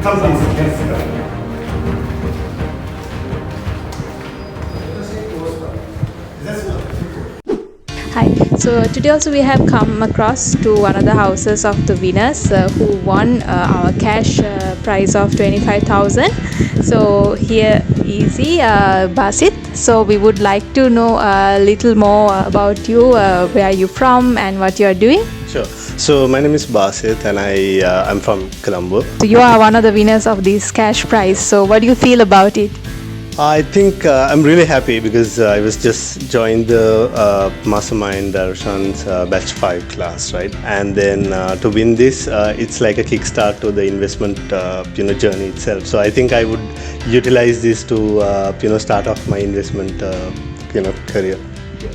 Hi. So today also we have come across to one of the houses of the winners who won our cash prize of 25,000. So here is he, Basith. So we would like to know a little more about you, where are you from and what you are doing. Sure. So my name is Basith and I'm from Colombo. So you are one of the winners of this cash prize. So what do you feel about it? I think I'm really happy because I was just joined the MasterMind ROSHAN's batch 5 class, right? And then to win this, it's like a kickstart to the investment journey itself. So I think I would utilize this to start off my investment career.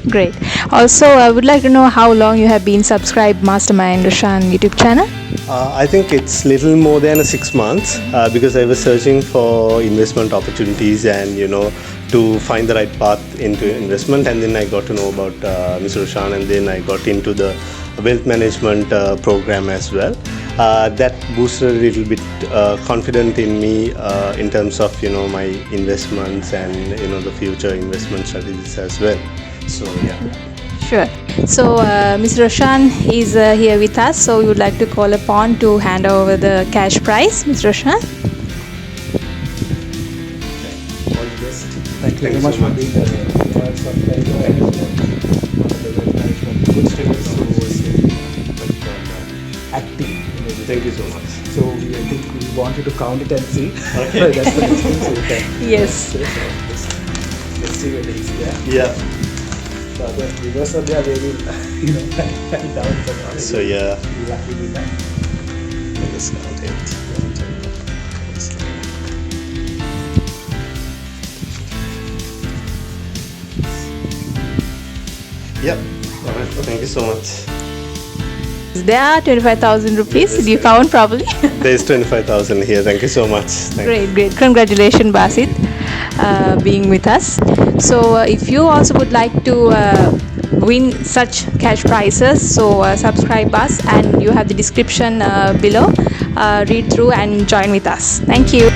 Great. Also, I would like to know how long you have been subscribed MasterMind ROSHAN YouTube channel. I think it's little more than 6 months because I was searching for investment opportunities and to find the right path into investment, and then I got to know about Mr. ROSHAN, and then I got into the wealth management program as well. That boosted a little bit confident in me in terms of my investments and the future investment strategies as well. So yeah. Sure. So Mr. ROSHAN is here with us, so we would like to call upon to hand over the cash prize. Mr. ROSHAN. All the best. Thank you very much for being subscriber and one of the wealth management good students who was acting. Thank you so much. So I think we want you to count it and see. Okay. That's the next thing. So you can. Yes. Let's see whether it's there. Yeah. The other reverse of there, they will, down the So yeah. Lucky winner. Let's count it. Yep. All right. Thank you so much. There are 25,000 rupees. Did you count properly? There's 25,000 here. Thank you so much. Thank you. Great. Congratulations, Basith, being with us. So if you also would like to win such cash prizes, so subscribe us, and you have the description below. Read through and join with us. Thank you.